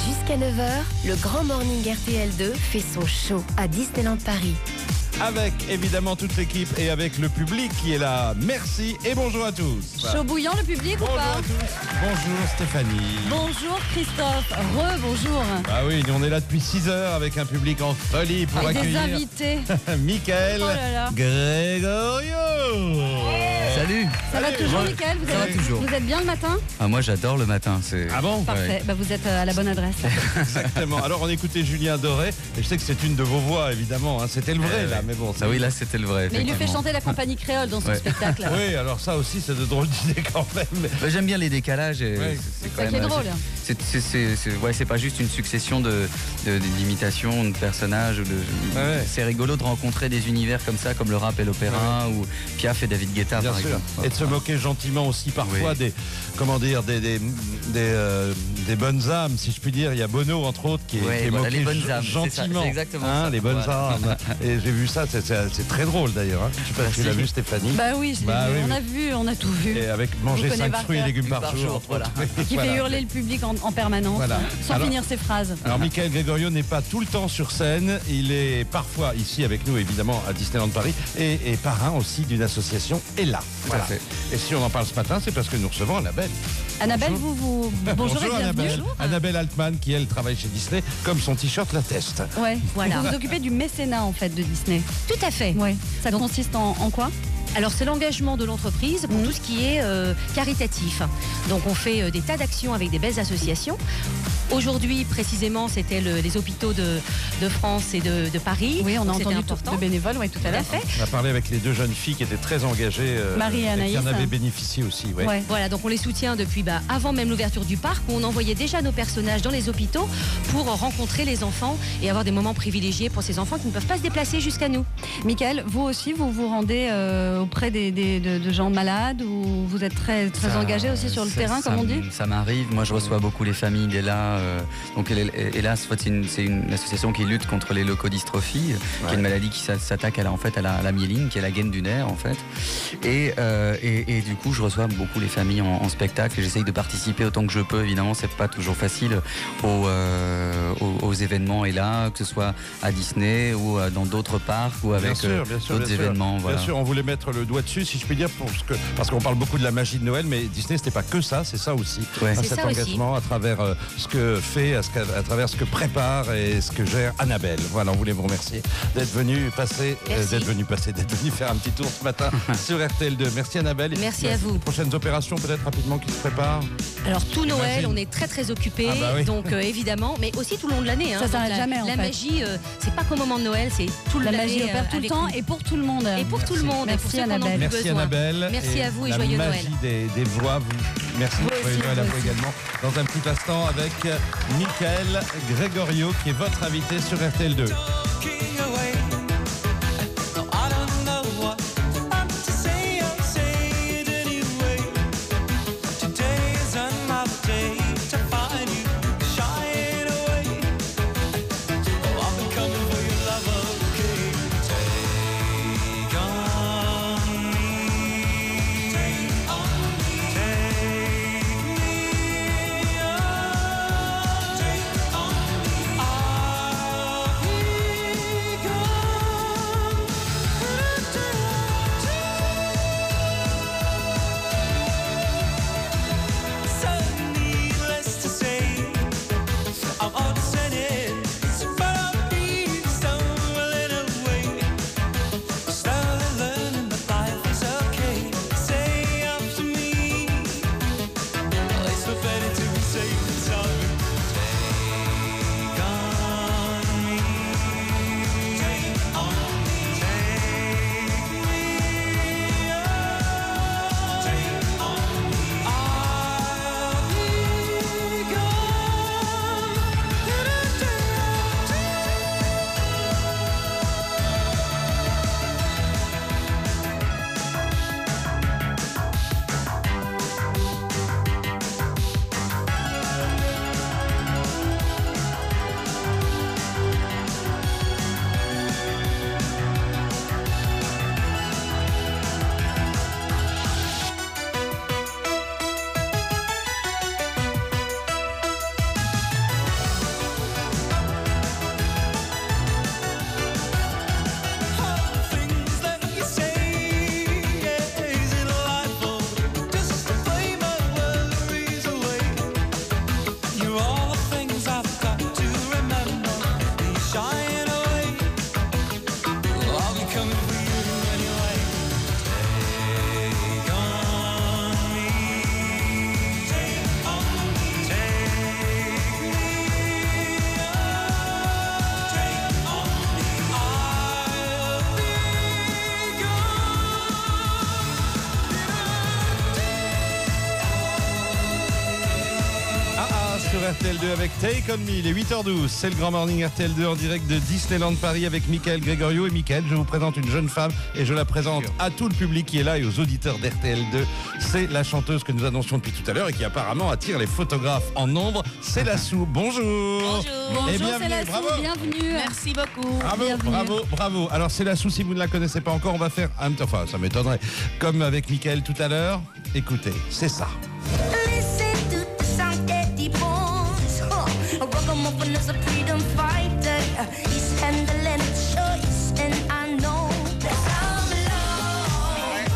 Jusqu'à 9h, le Grand Morning RTL2 fait son show à Disneyland Paris. Avec évidemment toute l'équipe et avec le public qui est là. Merci et bonjour à tous. Chaud bouillant le public Bonjour ou pas à tous. Bonjour Stéphanie. Bonjour Christophe, bonjour. Ah oui, on est là depuis 6 heures avec un public en folie pour Avec des accueillir invités. Mickaël Oh là là. Gregorio. Salut. Ça va toujours Ouais. Mickaël, Ça va toujours. Vous êtes bien le matin? Moi j'adore le matin. Ah bon? Parfait, bah, vous êtes à la bonne adresse. Exactement. Alors on écoutait Julien Doré et je sais que c'est une de vos voix évidemment. Hein. C'était le vrai là, mais bon. Ah oui, là c'était le vrai. Mais il lui fait effectivement. chanter la compagnie créole dans son Ouais. spectacle. Oui, alors ça aussi c'est de drôles d'idées quand même. Bah, j'aime bien les décalages. Et Ouais. c'est Ça qui est drôle. C'est pas juste une succession d'imitations de personnages. Ouais. C'est rigolo de rencontrer des univers comme ça, comme le rap et l'opéra, ou Piaf et David Guetta Bien par sûr. exemple. Et de se moquer gentiment aussi parfois Oui. des bonnes âmes, si je puis dire. Il y a Bono entre autres qui est Ouais, voilà, moqué les bonnes âmes, c'est ça, gentiment. c'est exactement Hein, ça. les bonnes Voilà. âmes. Et j'ai vu ça, c'est très drôle d'ailleurs. Hein. Je sais pas si tu l'as vu Stéphanie. Bah oui, je l'ai Bah vu. oui, On oui. a vu, on a tout vu. Et avec manger Vous connaissez 5 par fruits et cœur. légumes par Par jour. jour, entre voilà. autres. Qui Voilà. fait hurler le public en permanence, Voilà. sans Alors- finir ses phrases. Alors Mickaël Gregorio n'est pas tout le temps sur scène, il est parfois ici avec nous évidemment à Disneyland Paris et parrain aussi d'une association Ella. Voilà. fait. Et si on en parle ce matin, c'est parce que nous recevons Annabelle. Annabelle, Bonjour. bonjour et bienvenue. Annabelle. Annabelle Altman qui elle travaille chez Disney comme son t-shirt l'atteste. Ouais, Voilà. Vous vous occupez du mécénat en fait de Disney. Tout à fait. Ouais. Ça Donc- consiste en quoi? Alors c'est l'engagement de l'entreprise pour tout ce qui est caritatif. Donc on fait des tas d'actions avec des belles associations. Aujourd'hui précisément c'était les hôpitaux de France et de Paris. Oui, on a Donc, c'était entendu important. de bénévoles, ouais, tout à Tout à l'heure. fait. On a parlé avec les deux jeunes filles qui étaient très engagées. Marie et Anaïs. qui en avaient bénéficié aussi. Ouais. Ouais. Voilà, donc on les soutient depuis avant même l'ouverture du parc où on envoyait déjà nos personnages dans les hôpitaux pour rencontrer les enfants et avoir des moments privilégiés pour ces enfants qui ne peuvent pas se déplacer jusqu'à nous. Mickaël, vous aussi, vous vous rendez auprès de gens malades ou vous êtes très Ça- engagé aussi sur le terrain, comme on dit? Ça m'arrive. Moi, je reçois beaucoup les familles d'Ella. Donc, Ella, c'est une association qui lutte contre les leucodystrophies, qui est une maladie qui s'attaque à la myéline, qui est la gaine du nerf, en fait. Et du coup, je reçois beaucoup les familles en spectacle. J'essaye de participer autant que je peux. Évidemment, c'est pas toujours facile aux événements Ella, que ce soit à Disney ou dans d'autres parcs ou avec d'autres événements. Voilà. Bien sûr, on voulait mettre le doigt dessus, si je puis dire, parce qu'on parle beaucoup de la magie de Noël, mais Disney, c'était pas que ça, c'est ça aussi. Ouais. Hein, C'est cet ça aussi. engagement à travers ce que fait, à travers ce que prépare et ce que gère Annabelle. Voilà, on voulait vous remercier d'être venu faire un petit tour ce matin sur RTL2. Merci Annabelle. Merci à vous. Les prochaines opérations peut-être rapidement qui se préparent. Alors tout Noël, J'imagine. on est très occupés, Ah bah oui. donc évidemment, mais aussi tout le long de l'année. Ça Donc, s'arrête jamais, en La fait. magie, c'est pas qu'au moment de Noël, c'est tout La l'année. magie opère tout le avec temps nous. et pour tout le monde. Et pour tout le monde, et pour Merci, ceux qui en ont Annabelle. plus Merci besoin. Annabelle. Merci à vous et la joyeux magie Noël. des voix. Merci, Vous joyeux aussi, Noël à vous vous aussi. également. Dans un petit instant avec Mickaël Gregorio qui est votre invité sur RTL2. Walking away. No, I don't know what to say. I'll say it anyway. Today is another day to find you shying away. Oh, I've been coming for your love, okay? Take on me. Take on me. Take me on. Take on me. I'll be gone. sur RTL2 avec Take On Me, les 8h12. C'est le Grand Morning RTL2 en direct de Disneyland Paris avec Mickaël Grégorio. Et Mickaël, je vous présente une jeune femme et je la présente à tout le public qui est là et aux auditeurs d'RTL2. C'est la chanteuse que nous annoncions depuis tout à l'heure et qui apparemment attire les photographes en nombre. C'est Lassou. Bonjour. Bonjour. Et Bonjour, bienvenue. c'est Lassou, Bravo. bienvenue. Merci beaucoup. Bravo, Bienvenue. bravo, bravo. Alors c'est Lassou, si vous ne la connaissez pas encore, on va faire enfin ça m'étonnerait, comme avec Mickaël tout à l'heure. Écoutez, c'est ça. Listen to the sound that he bones. Ragamuffin is a freedom fighter. He's handling his choice, and I know that I'm alone.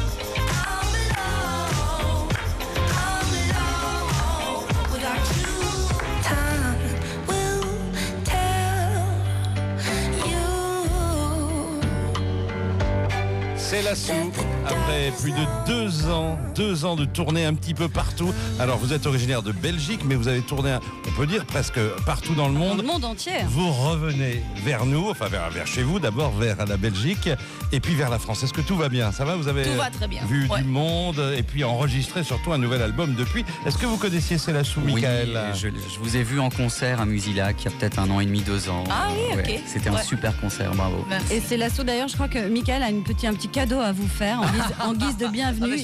Without you, time will tell you. C'est Lassou. Après plus de 2 ans de tournée un petit peu partout. Alors vous êtes originaire de Belgique, mais vous avez tourné, on peut dire, presque partout dans le Dans monde. le monde entier. Vous revenez vers nous, enfin vers chez vous, d'abord vers la Belgique et puis vers la France. Est-ce que tout va bien? Ça va? Vous avez Tout va très bien. vu Ouais. du monde et puis enregistré surtout un nouvel album depuis. Est-ce que vous connaissiez C'est Lassou, Oui, Mickaël? je vous ai vu en concert à Musilac il y a peut-être 1 an et demi, 2 ans. Ah oui, ok. C'était un Ouais. super concert, bravo. Merci. Et c'est Lassou d'ailleurs, je crois que Mickaël a un petit cadeau à vous faire en guise de bienvenue.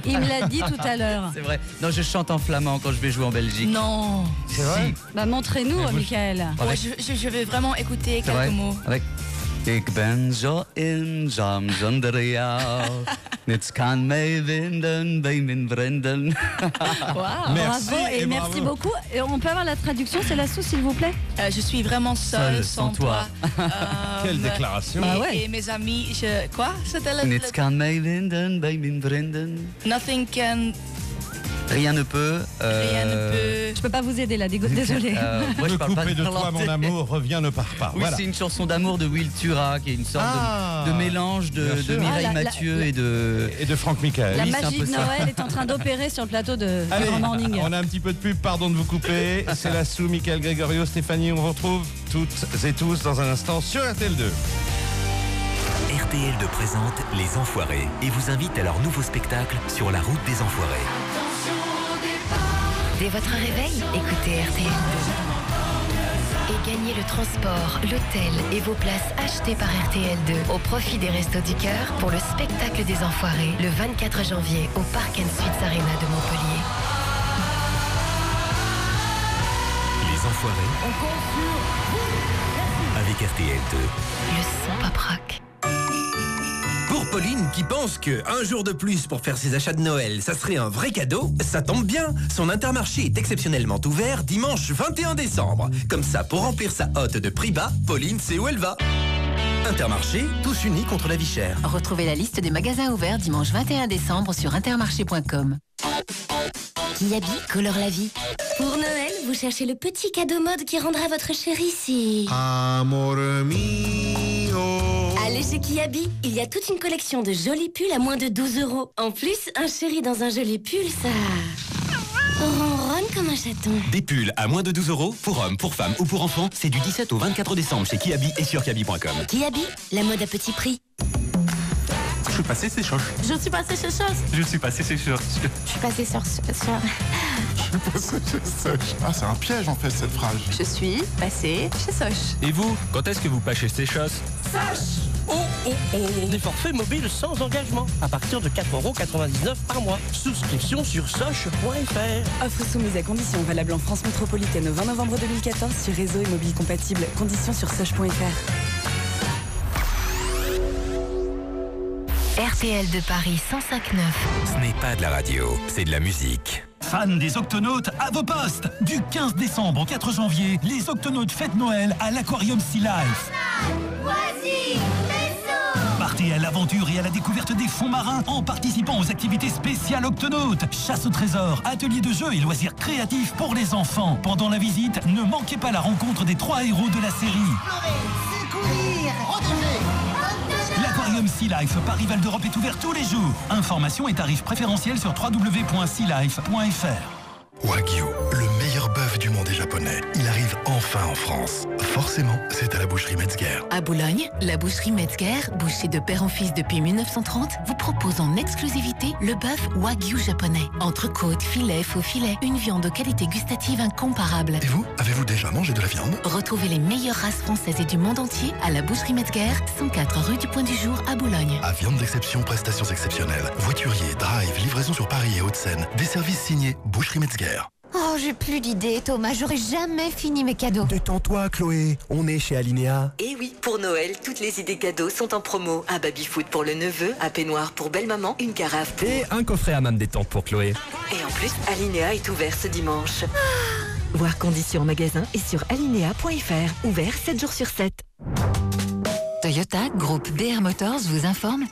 Il me l'a dit tout à l'heure. C'est vrai. Non, je chante en flamand quand je vais jouer en Belgique. Non. C'est vrai? Bah montrez-nous, Mais vous- Mickaël. Avec- Je vais vraiment écouter C'est vrai. quelques mots. Avec Ik ben zo eenzaam zonder jou. Niets kan mij vinden bij mijn vrienden. Wow. Merci Bravo et et merci bravo. beaucoup. Et on peut avoir la traduction, c'est Lassou, s'il vous plaît? Je suis vraiment seule sans toi. Quelle déclaration. Bah ouais. Et mes amis, quoi? C'était le... Niets kan mij vinden bij mijn vrienden. Nothing can... Rien ne peut. Rien ne peut... Je peux pas vous aider là, désolé. Moi, je Me parle pas couper de toi, néerlandais. mon amour, reviens, ne pars pas. Oui, Voilà. c'est une chanson d'amour de Will Tura, qui est une sorte Ah. de mélange Bien de sûr. Mireille Ah, Mathieu et de. Et de Franck Mickaël. La oui, c'est un magie peu de ça. Noël est en train d'opérer sur le plateau de Allez, Grand Morning. on a un petit peu de pub, pardon de vous couper. C'est Lassou, Mickaël Grégorio, Stéphanie. On vous retrouve toutes et tous dans un instant sur RTL2. RTL2 présente Les Enfoirés et vous invite à leur nouveau spectacle Sur la route des Enfoirés. Dès votre réveil, écoutez RTL2. Et gagnez le transport, l'hôtel et vos places achetées par RTL2 au profit des Restos du Cœur pour le spectacle des Enfoirés le 24 janvier au Park & Suites Arena de Montpellier. Les Enfoirés avec RTL2. Le son pop rock. Pour Pauline qui pense qu'un jour de plus pour faire ses achats de Noël, ça serait un vrai cadeau, ça tombe bien. Son Intermarché est exceptionnellement ouvert dimanche 21 décembre. Comme ça, pour remplir sa hotte de prix bas, Pauline sait où elle va. Intermarché, tous unis contre la vie chère. Retrouvez la liste des magasins ouverts dimanche 21 décembre sur intermarché.com. Kiabi colore la vie. Pour Noël, vous cherchez le petit cadeau mode qui rendra votre chérie si... Amore mio. Allez chez Kiabi, il y a toute une collection de jolis pulls à moins de 12 €. En plus, un chéri dans un joli pull, ça... ronronne comme un chaton. Des pulls à moins de 12 € pour hommes, pour femmes ou pour enfants, c'est du 17 au 24 décembre chez Kiabi et sur kiabi.com. Kiabi, la mode à petit prix. Je suis passé chez Choche. Je suis passée chez Chose. Je suis passé chez Choche. Je suis passée sur... Je suis passé chez Soch. Ah, c'est un piège en fait cette phrase. Je suis passée chez Soch. Et vous, quand est-ce que vous pâchez ces choses? Des forfaits mobiles sans engagement, à partir de 4,99 € par mois. Souscription sur soch.fr. Offre soumise à conditions, valable en France métropolitaine au 20 novembre 2014 sur réseau et mobile compatible. Conditions sur soch.fr. RTL de Paris 105.9. Ce n'est pas de la radio, c'est de la musique. Fans des Octonautes, à vos postes! Du 15 décembre au 4 janvier, les Octonautes fêtent Noël à l'Aquarium Sea Life. Partez à l'aventure et à la découverte des fonds marins en participant aux activités spéciales Octonautes. Chasse au trésor, ateliers de jeux et loisirs créatifs pour les enfants. Pendant la visite, ne manquez pas la rencontre des 3 héros de la série. L'Aquarium Sea Life Paris Val d'Europe est ouvert tous les jours. Informations et tarifs préférentiels sur www.sealife.fr. Wagyu, le meilleur bœuf du monde est japonais. Il arrive enfin enfin en France. Forcément, c'est à la boucherie Metzger. À Boulogne, la boucherie Metzger, boucher de père en fils depuis 1930, vous propose en exclusivité le bœuf Wagyu japonais. Entrecôte, filet, faux filet, une viande de qualité gustative incomparable. Et vous, avez-vous déjà mangé de la viande? Retrouvez les meilleures races françaises et du monde entier à la boucherie Metzger, 104 rue du Point du Jour à Boulogne. À viande d'exception, prestations exceptionnelles. Voiturier, drive, livraison sur Paris et Hauts-de-Seine. Des services signés boucherie Metzger. Oh, j'ai plus d'idées, Thomas. J'aurais jamais fini mes cadeaux. Détends-toi, Chloé. On est chez Alinéa. Et oui, pour Noël, toutes les idées cadeaux sont en promo. Un baby-foot pour le neveu, un peignoir pour belle-maman, une carafe pour... Et un coffret à même détente pour Chloé. Et en plus, Alinéa est ouvert ce dimanche. Voir conditions en magasin et sur alinéa.fr. Ouvert 7 jours sur 7. Toyota, groupe BR Motors vous informe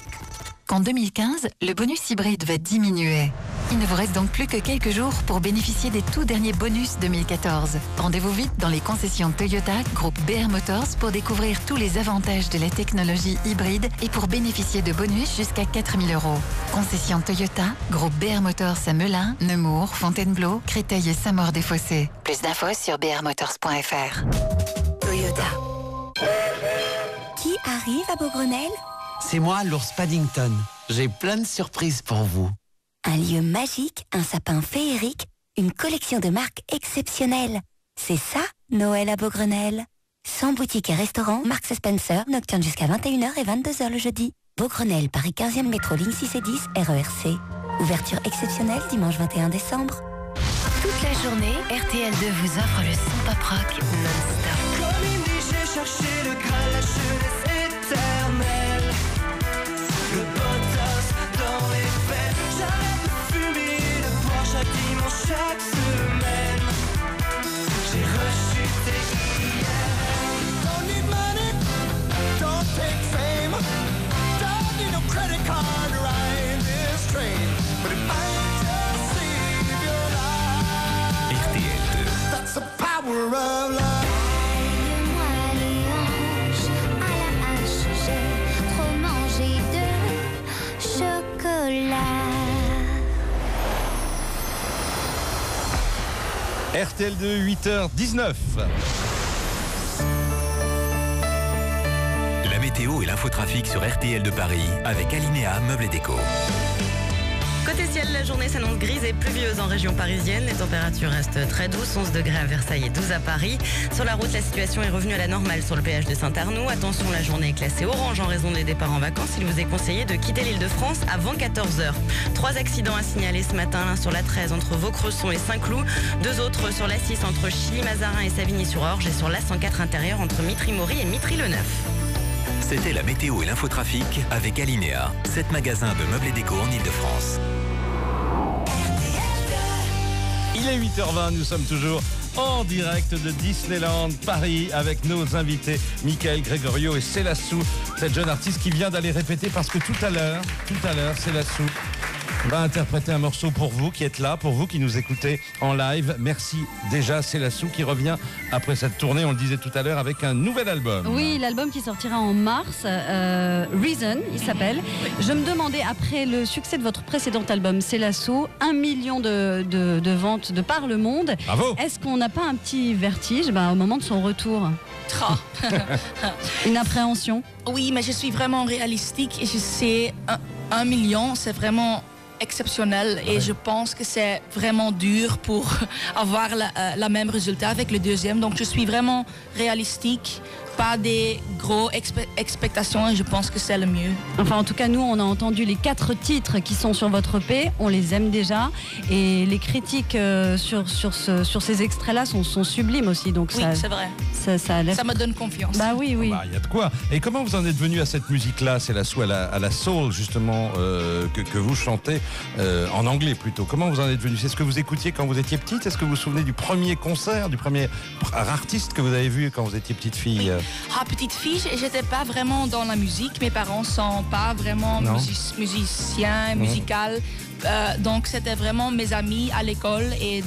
qu'en 2015, le bonus hybride va diminuer. Il ne vous reste donc plus que quelques jours pour bénéficier des tout derniers bonus 2014. Rendez-vous vite dans les concessions Toyota, groupe BR Motors pour découvrir tous les avantages de la technologie hybride et pour bénéficier de bonus jusqu'à 4 000 €. Concession Toyota, groupe BR Motors à Melun, Nemours, Fontainebleau, Créteil et Saint-Maur-des-Fossés. Plus d'infos sur brmotors.fr. Toyota. Qui arrive à Beaugrenelle? C'est moi, l'ours Paddington. J'ai plein de surprises pour vous. Un lieu magique, un sapin féerique, une collection de marques exceptionnelles. C'est ça, Noël à Beaugrenelle. 100 boutiques et restaurants, Marks & Spencer, nocturne jusqu'à 21h et 22h le jeudi. Beaugrenelle, Paris 15e métro, ligne 6 et 10, RERC. Ouverture exceptionnelle dimanche 21 décembre. Toute la journée, RTL2 vous offre le son pop rock non-stop. Comme il dit, j'ai cherché le Graal, la jeunesse éternelle. Le potos dans les veines. J'arrête de fumer, de boire chaque dimanche, chaque semaine. J'ai rechuté hier. Don't need money, don't take fame. Don't need no credit card to ride this train. But it might just save your life. RTL2. That's the power of love. RTL2, 8h19. La météo et l'infotrafic sur RTL de Paris avec Alinéa Meubles et Déco. Côté ciel, la journée s'annonce grise et pluvieuse en région parisienne. Les températures restent très douces, 11 degrés à Versailles et 12 à Paris. Sur la route, la situation est revenue à la normale sur le péage de Saint-Arnoux. Attention, la journée est classée orange en raison des départs en vacances. Il vous est conseillé de quitter l'Île-de-France avant 14h. 3 accidents à signaler ce matin, l'un sur la 13 entre Vaucresson et Saint-Cloud. 2 autres sur la 6 entre Chilly-Mazarin et Savigny-sur-Orge et sur la 104 intérieure entre Mitry-Mory et Mitry-le-Neuf. C'était la météo et l'infotrafic avec Alinéa, 7 magasins de meubles et déco en Île-de-France. Il est 8h20, nous sommes toujours en direct de Disneyland Paris avec nos invités Michael Gregorio et Célassou, cette jeune artiste qui vient d'aller répéter parce que tout à l'heure, Célassou va interpréter un morceau pour vous qui êtes là, pour vous qui nous écoutez en live. Merci déjà Célassou qui revient après cette tournée, on le disait tout à l'heure, avec un nouvel album. Oui, l'album qui sortira en mars, Reason, il s'appelle. Je me demandais, après le succès de votre précédent album, Célassou, 1 million de ventes de par le monde. Bravo. Est-ce qu'on n'a pas un petit vertige au moment de son retour? Une appréhension? Oui, mais je suis vraiment réalistique et je sais 1 million, c'est vraiment exceptionnel et je pense que c'est vraiment dur pour avoir la même résultat avec le deuxième. Donc je suis vraiment réalistique, pas des gros expectations et je pense que c'est le mieux. Enfin en tout cas nous on a entendu les 4 titres qui sont sur votre EP, on les aime déjà et les critiques sur ces extraits là sont sublimes aussi. Donc oui, c'est vrai. Ça me donne confiance. Bah oui, oui. Il y a de quoi. Et comment vous en êtes venu à cette musique-là, Célassou, à la soul justement que vous chantez en anglais plutôt? Comment vous en êtes venu? C'est ce que vous écoutiez quand vous étiez petite? Est-ce que vous vous souvenez du premier concert, du premier artiste que vous avez vu quand vous étiez petite fille? Petite fille, j'étais pas vraiment dans la musique. Mes parents sont pas vraiment musiciens, musicales. Donc c'était vraiment mes amis à l'école et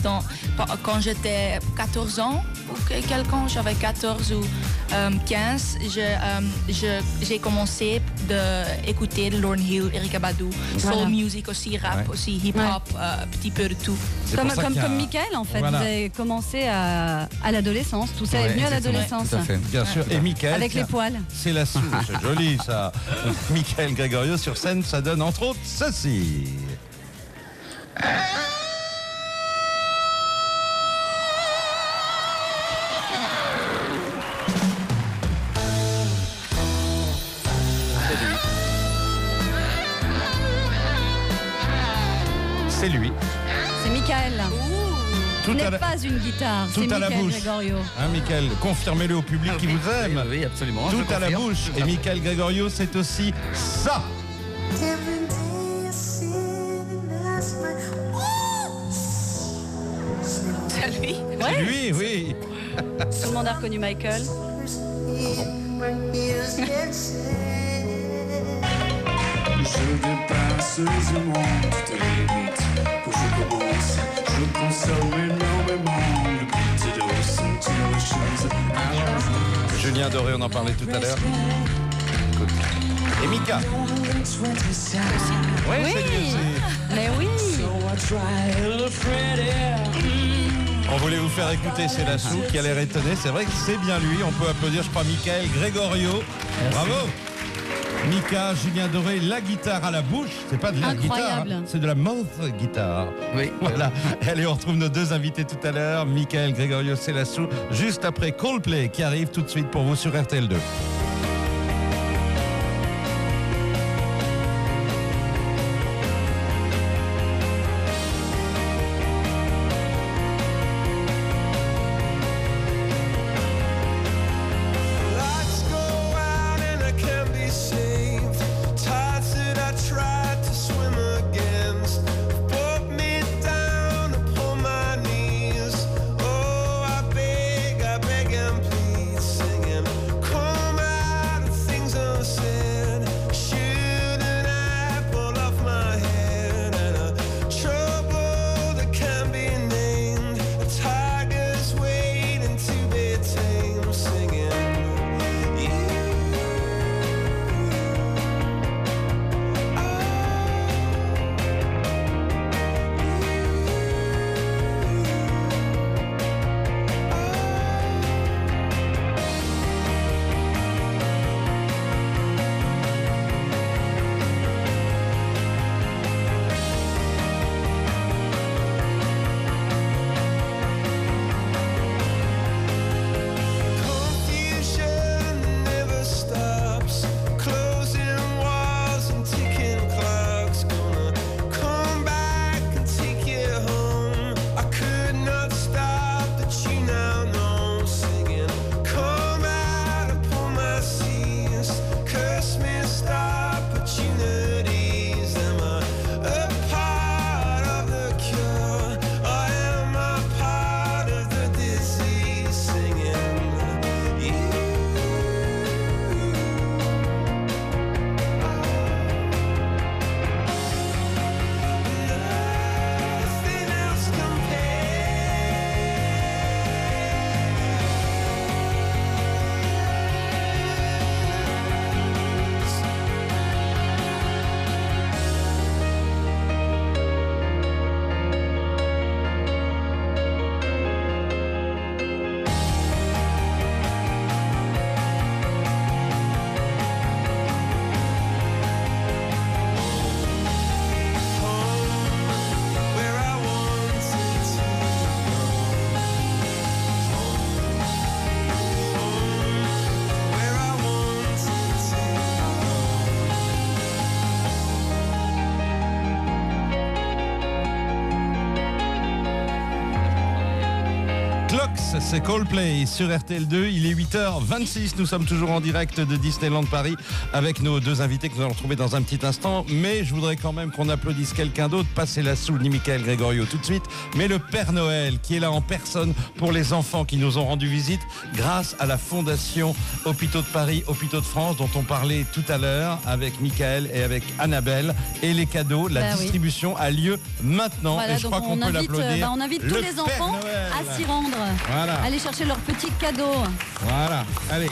quand j'étais 14 ans, ou quelqu'un, j'avais 14 ou 15, j'ai commencé d'écouter Lauryn Hill, Erykah Badu, soul music aussi, rap aussi, hip-hop, petit peu de tout. Comme Michael en fait, Voilà. vous avez commencé à l'adolescence, tout ça est venu à l'adolescence. Bien sûr. Et Michael. Avec les poils. C'est la soupe, c'est joli ça. Michael Gregorio sur scène, ça donne entre autres ceci. C'est lui. C'est Michael. Tout Ce à n'est la- pas une guitare, c'est Tout à la Michael bouche. Gregorio. Hein, Michael, confirmez-le au public qui vous aime. Oui, absolument. Tout je à la confirme. bouche. Et Michael Gregorio, c'est aussi ça. C'est lui. C'est lui, oui. Tout le monde a reconnu Michael. Je dépasse les émois, toutes les limites où je commence. Je consomme énormément de petites doses, sentir les choses arrangées. Julien Doré, on en parlait tout à l'heure. Écoute. Et Mika. Ouais, Oui, c'est lui aussi. mais oui. On voulait vous faire écouter Célassou qui a l'air étonné. C'est vrai que c'est bien lui. On peut applaudir, je crois, Michael Gregorio. Bravo. Mika, Julien Doré, la guitare à la bouche. C'est pas de la Incroyable. guitare, hein, c'est de la mouth guitare. Oui. Voilà. Allez, on retrouve nos deux invités tout à l'heure, Michael Gregorio Célassou, juste après Coldplay qui arrive tout de suite pour vous sur RTL2. Lights go out and I can't be saved. Tides that I tried to swim against put me down upon my knees. Oh, I beg and plead, singing, come c'est Coldplay sur RTL2. Il est 8h26. Nous sommes toujours en direct de Disneyland Paris avec nos deux invités que nous allons retrouver dans un petit instant. Mais je voudrais quand même qu'on applaudisse quelqu'un d'autre. Pas Célassou ni Michael Gregorio tout de suite, mais le Père Noël qui est là en personne pour les enfants qui nous ont rendu visite grâce à la Fondation Hôpitaux de Paris, Hôpitaux de France dont on parlait tout à l'heure avec Michael et avec Annabelle. Et les cadeaux, la distribution a lieu maintenant. Voilà, et je crois qu'on peut l'applaudir. On invite tous les enfants à s'y rendre. Voilà. Aller chercher leurs petits cadeaux. Voilà, allez.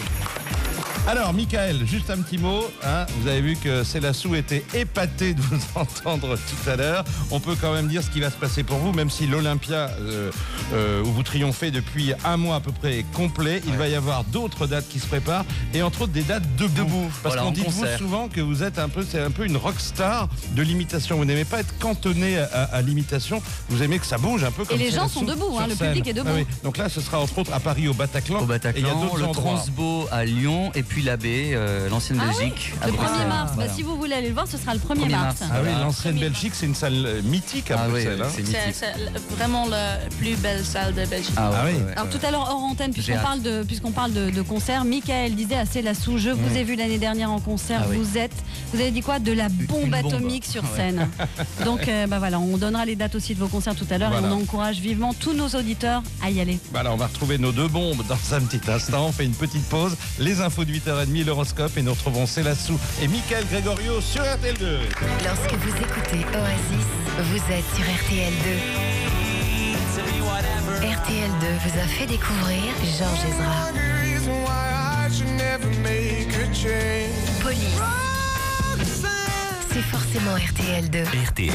Alors, Michael, juste un petit mot. Vous avez vu que Célassou était épaté de vous entendre tout à l'heure. On peut quand même dire ce qui va se passer pour vous, même si l'Olympia, où vous triomphez depuis un mois à peu près, est complet. Il va y avoir d'autres dates qui se préparent, et entre autres des dates debout. Parce qu'on dit de vous souvent que vous êtes c'est un peu une rockstar de l'imitation. Vous n'aimez pas être cantonné à l'imitation. Vous aimez que ça bouge un peu comme Et les gens Célassou sont debout, le scène. public est debout. Ah oui. Donc là, ce sera entre autres à Paris, au Bataclan. Et il y a d'autres le Transbo à Lyon, et puis la baie, l'ancienne Belgique. Le 1er mars. Voilà. Si vous voulez aller le voir, ce sera le 1er mars. Ah oui, l'ancienne Belgique, c'est une salle mythique à Bruxelles. C'est vraiment la plus belle salle de Belgique. Alors tout à l'heure hors antenne, puisqu'on parle de concert, Michael disait à Célassou, je vous ai vu l'année dernière en concert, vous avez dit quoi? De la bombe atomique sur scène. Donc voilà, on donnera les dates aussi de vos concerts tout à l'heure, et on encourage vivement tous nos auditeurs à y aller. Voilà, on va retrouver nos deux bombes dans un petit instant. On fait une petite pause, les infos de 8h30, l'horoscope, et nous retrouvons Célassou et Michael Gregorio sur RTL2. Lorsque vous écoutez Oasis, vous êtes sur RTL2. RTL2 vous a fait découvrir Georges Ezra, Police. C'est forcément RTL2. RTL2,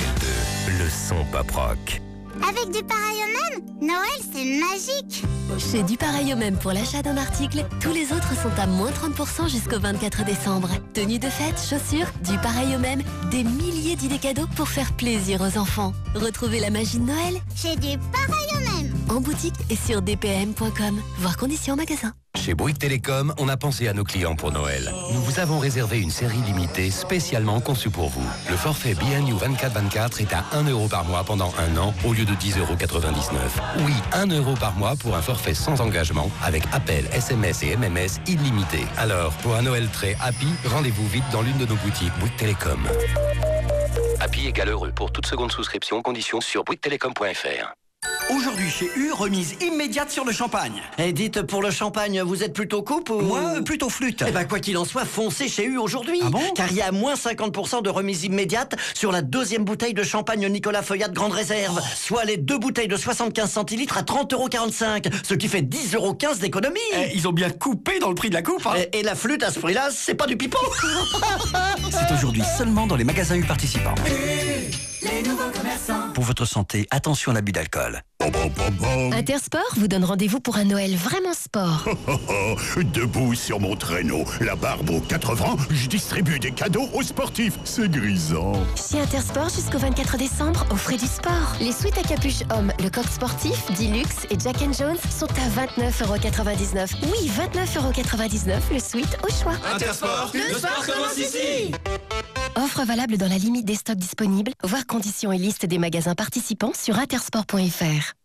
le son pop rock. Avec du pareil au même, Noël c'est magique. Chez Du Pareil au Même, pour l'achat d'un article, tous les autres sont à moins 30% jusqu'au 24 décembre. Tenues de fête, chaussures, Du Pareil au Même, des milliers d'idées cadeaux pour faire plaisir aux enfants. Retrouvez la magie de Noël Chez Du Pareil au Même. En boutique et sur dpm.com. Voir conditions en magasin. Chez Bouygues Télécom, on a pensé à nos clients pour Noël. Nous vous avons réservé une série limitée spécialement conçue pour vous. Le forfait BNU 24/24 est à 1 € par mois pendant un an au lieu de 10,99 €. Oui, 1 € par mois pour un forfait sans engagement avec appel, SMS et MMS illimité. Alors, pour un Noël très happy, rendez-vous vite dans l'une de nos boutiques Bouygues Télécom. Happy égale heureux. Pour toute seconde souscription, conditions sur bouyguestelecom.fr. Aujourd'hui chez U, remise immédiate sur le champagne. Et dites, pour le champagne, vous êtes plutôt coupe ou... Moi, plutôt flûte. Eh ben, quoi qu'il en soit, foncez chez U aujourd'hui. Ah bon? Car il y a moins 50% de remise immédiate sur la deuxième bouteille de champagne Nicolas Feuillat de grande réserve. Soit les deux bouteilles de 75 centilitres à 30,45 €, ce qui fait 10,15 € d'économie. Ils ont bien coupé dans le prix de la coupe. Hein. Et la flûte à ce prix-là, c'est pas du pipeau. C'est aujourd'hui seulement dans les magasins U participants. Les nouveaux commerçants. Pour votre santé, attention à l'abus d'alcool. Intersport vous donne rendez-vous pour un Noël vraiment sport. Debout sur mon traîneau, la barbe aux 80, je distribue des cadeaux aux sportifs. C'est grisant. Chez Intersport, jusqu'au 24 décembre, offrez du sport. Les suites à capuche homme, le coq sportif, Deluxe et Jack & Jones sont à 29,99 €. Oui, 29,99 € le suite au choix. Intersport, le sport commence ici. Offre valable dans la limite des stocks disponibles. Voir conditions et liste des magasins participants sur intersport.fr.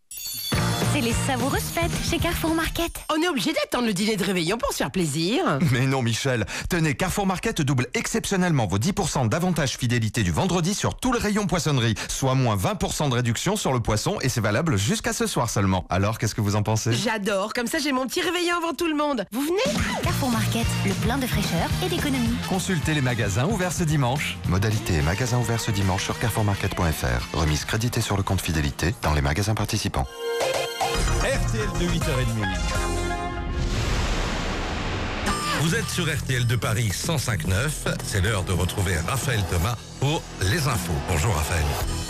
C'est les savoureuses fêtes chez Carrefour Market. On est obligé d'attendre le dîner de réveillon pour se faire plaisir. Mais non, Michel. Tenez, Carrefour Market double exceptionnellement vos 10% d'avantage fidélité du vendredi sur tout le rayon poissonnerie, soit moins 20% de réduction sur le poisson, et c'est valable jusqu'à ce soir seulement. Alors, qu'est-ce que vous en pensez? J'adore, comme ça j'ai mon petit réveillon avant tout le monde. Vous venez? Carrefour Market, le plein de fraîcheur et d'économie. Consultez les magasins ouverts ce dimanche. Modalité magasins ouverts ce dimanche sur carrefourmarket.fr. Remise créditée sur le compte fidélité dans les magasins participants. RTL de 8h30. Vous êtes sur RTL de Paris 105.9. C'est l'heure de retrouver Raphaël Thomas pour les infos. Bonjour Raphaël.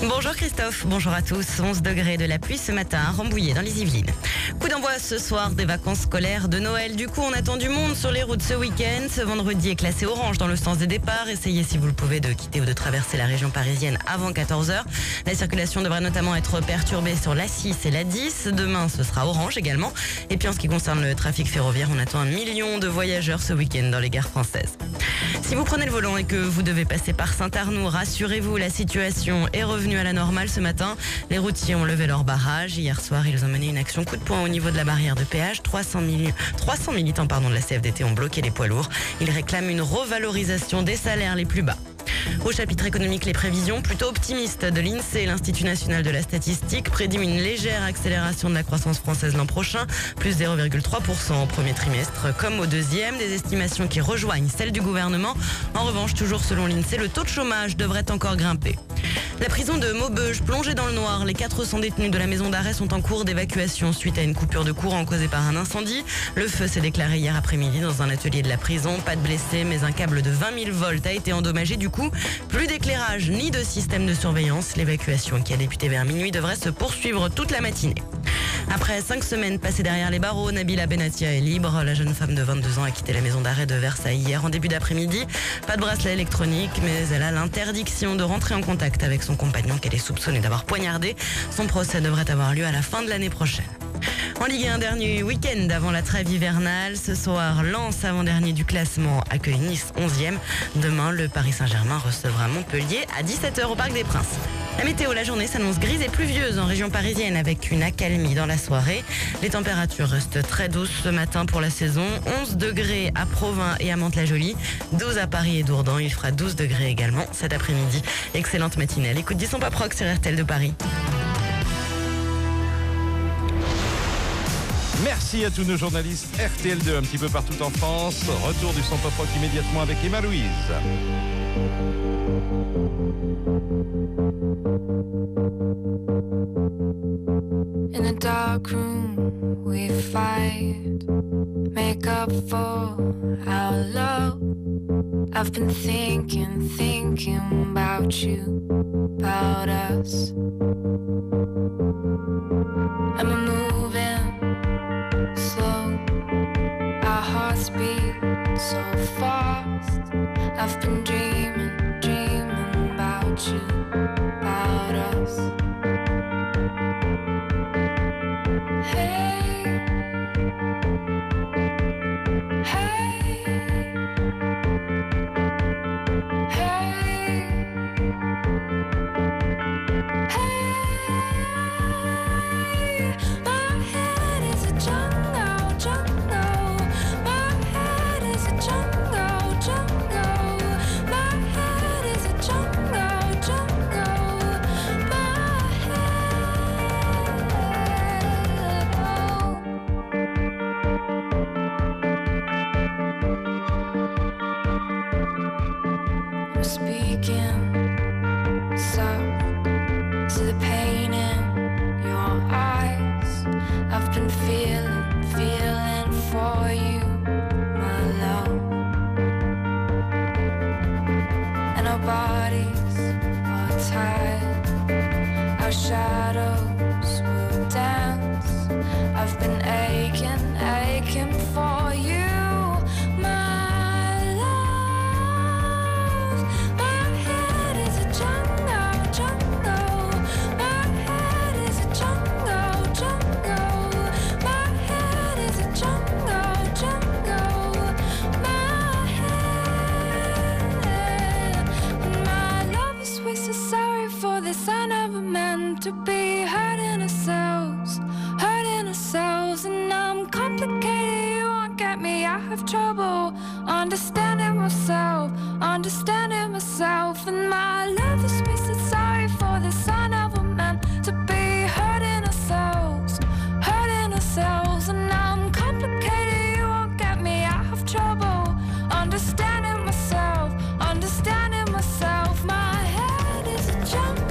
Bonjour Christophe, bonjour à tous. 11 degrés de la pluie ce matin à Rambouillet dans les Yvelines. Coup d'envoi ce soir des vacances scolaires de Noël. Du coup, on attend du monde sur les routes ce week-end. Ce vendredi est classé orange dans le sens des départs. Essayez si vous le pouvez de quitter ou de traverser la région parisienne avant 14 h. La circulation devrait notamment être perturbée sur l'A6 et l'A10. Demain, ce sera orange également. Et puis en ce qui concerne le trafic ferroviaire, on attend 1 million de voyageurs ce week-end dans les gares françaises. Si vous prenez le volant et que vous devez passer par Saint-Arnoux nous, rassurez-vous, la situation est revenue à la normale ce matin. Les routiers ont levé leur barrage. Hier soir, ils ont mené une action coup de poing au niveau de la barrière de péage. 300 militants de la CFDT ont bloqué les poids lourds. Ils réclament une revalorisation des salaires les plus bas. Au chapitre économique, les prévisions plutôt optimistes de l'INSEE, l'Institut national de la statistique, prédit une légère accélération de la croissance française l'an prochain, plus 0,3% au premier trimestre, comme au deuxième, des estimations qui rejoignent celles du gouvernement. En revanche, toujours selon l'INSEE, le taux de chômage devrait encore grimper. La prison de Maubeuge, plongée dans le noir, les 400 détenus de la maison d'arrêt sont en cours d'évacuation suite à une coupure de courant causée par un incendie. Le feu s'est déclaré hier après-midi dans un atelier de la prison. Pas de blessés, mais un câble de 20 000 volts a été endommagé. Du coup, plus d'éclairage ni de système de surveillance. L'évacuation qui a débuté vers minuit devrait se poursuivre toute la matinée. Après 5 semaines passées derrière les barreaux, Nabila Benatia est libre. La jeune femme de 22 ans a quitté la maison d'arrêt de Versailles hier en début d'après-midi. Pas de bracelet électronique, mais elle a l'interdiction de rentrer en contact avec son compagnon qu'elle est soupçonnée d'avoir poignardé. Son procès devrait avoir lieu à la fin de l'année prochaine. En Ligue 1, dernier week-end avant la trêve hivernale. Ce soir, Lens, avant-dernier du classement, accueille Nice 11e. Demain, le Paris Saint-Germain recevra Montpellier à 17h au Parc des Princes. La météo, la journée s'annonce grise et pluvieuse en région parisienne avec une accalmie dans la soirée. Les températures restent très douces ce matin pour la saison. 11 degrés à Provins et à Mantes-la-Jolie. 12 à Paris et Dourdan. Il fera 12 degrés également cet après-midi. Excellente matinée. À l'écoute du son pop rock sur RTL de Paris. Merci à tous nos journalistes RTL2 un petit peu partout en France. Retour du son pop rock immédiatement avec Emma Louise. In a dark room we fight, make up for our love. I've been thinking about you, about us. And we're moving slow, our hearts beat so fast. I've been dreaming about you, about us. Hey, hey, hey, hey. My head is a jungle, jungle. My head is a jungle, jungle. My head is a jungle, jungle. My I'm speaking soft to the pain in your eyes. I've been feeling for you, my love. And our bodies are tied, our shadows will dance. I've been aching for you. To be hurting ourselves, and I'm complicated. You won't get me. I have trouble understanding myself, and my love is wasted. Sorry for the son of a man. To be hurting ourselves, and I'm complicated. You won't get me. I have trouble understanding myself, My head is a jungle.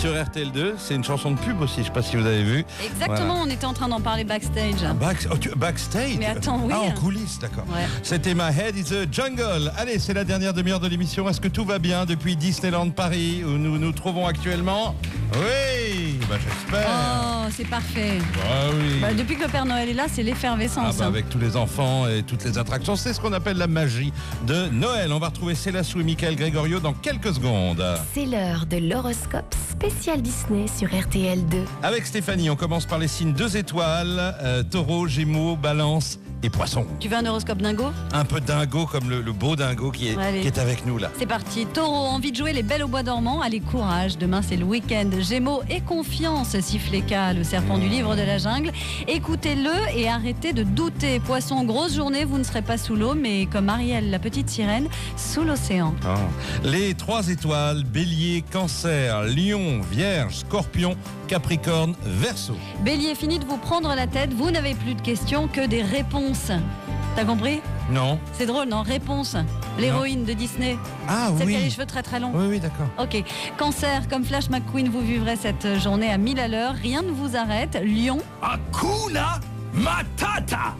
Sur RTL2, c'est une chanson de pub aussi, je ne sais pas si vous avez vu. Exactement, voilà. On était en train d'en parler backstage. Backstage? Mais attends, oui. Ah, en coulisses, d'accord. Ouais. C'était My Head is a Jungle. Allez, c'est la dernière demi-heure de l'émission. Est-ce que tout va bien depuis Disneyland Paris, où nous nous trouvons actuellement? Oui. bah j'espère. Oh, c'est parfait. Ah oui. Bah, depuis que le Père Noël est là, c'est l'effervescence. Avec tous les enfants et toutes les attractions, c'est ce qu'on appelle la magie de Noël. On va retrouver Célassou et Michael Gregorio dans quelques secondes. C'est l'heure de l'horoscope spécial Disney sur RTL 2. Avec Stéphanie, on commence par les signes 2 étoiles, Taureau, Gémeaux, Balance et Poisson. Tu veux un horoscope dingo? Un peu dingo comme le beau dingo qui est avec nous là. C'est parti. Taureau, envie de jouer les belles au bois dormant? Allez, courage. Demain, c'est le week-end. Gémeaux, et confiance. Siffleka, le serpent du livre de la jungle. Écoutez-le et arrêtez de douter. Poisson, grosse journée, vous ne serez pas sous l'eau, mais comme Ariel, la petite sirène, sous l'océan. Les 3 étoiles, Bélier, Cancer, Lion, Vierge, Scorpion, Capricorne, Verseau. Bélier, fini de vous prendre la tête. Vous n'avez plus de questions que des réponses. T'as compris? Non. C'est drôle, non? Réponse. L'héroïne de Disney. Ah Celle oui. qui a les cheveux très très longs. Oui, d'accord. Ok. Cancer, comme Flash McQueen, vous vivrez cette journée à 1000 à l'heure. Rien ne vous arrête. Lion. Hakuna Matata.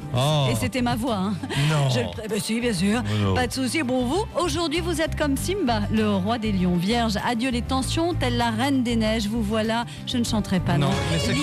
Et c'était ma voix. Hein. Non. Si, bien sûr. Non. Pas de souci. Bon, vous, aujourd'hui, vous êtes comme Simba, le roi des lions. Vierge, adieu les tensions, telle la reine des neiges. Vous voilà. Je ne chanterai pas, non. mais c'est...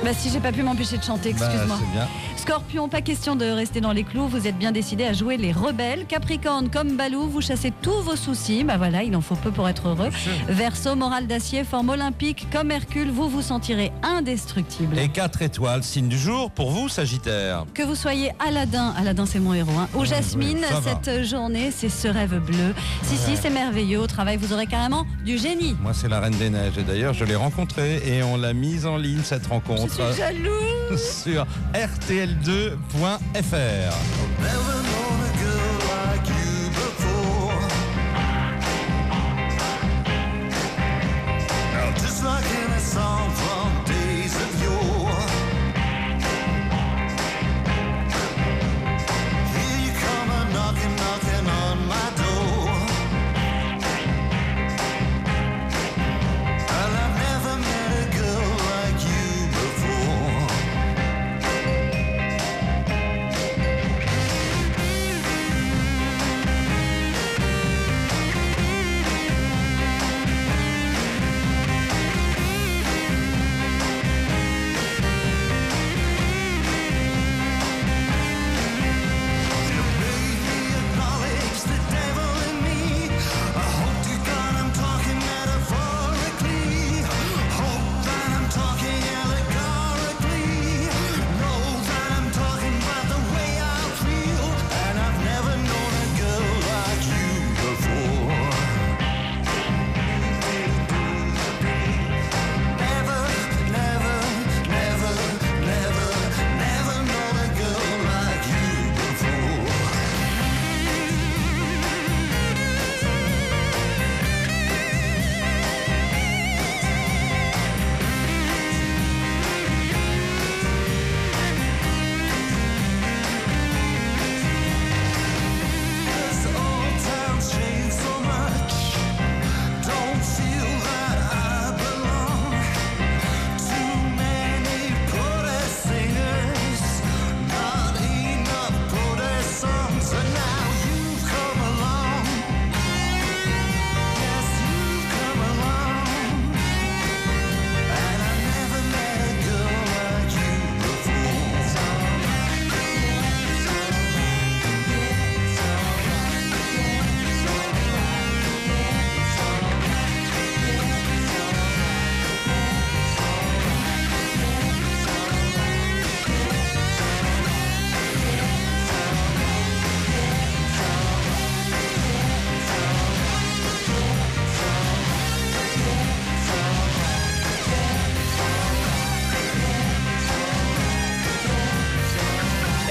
Bah si, j'ai pas pu m'empêcher de chanter, excuse-moi. C'est bien. Scorpion, pas question de rester dans les clous, vous êtes bien décidé à jouer les rebelles. Capricorne, comme Balou, vous chassez tous vos soucis, bah voilà, il en faut peu pour être heureux. Verseau, morale d'acier, forme olympique, comme Hercule, vous vous sentirez indestructible. Et 4 étoiles, signe du jour pour vous, Sagittaire. Que vous soyez Aladin c'est mon héros, hein, ou Jasmine, oui, cette journée, c'est ce rêve bleu. Si, c'est merveilleux, au travail, vous aurez carrément du génie. Moi, c'est la Reine des Neiges, et d'ailleurs, je l'ai rencontrée et on l'a mise en ligne, cette rencontre. Je suis jalouse. Sur rtl2.fr.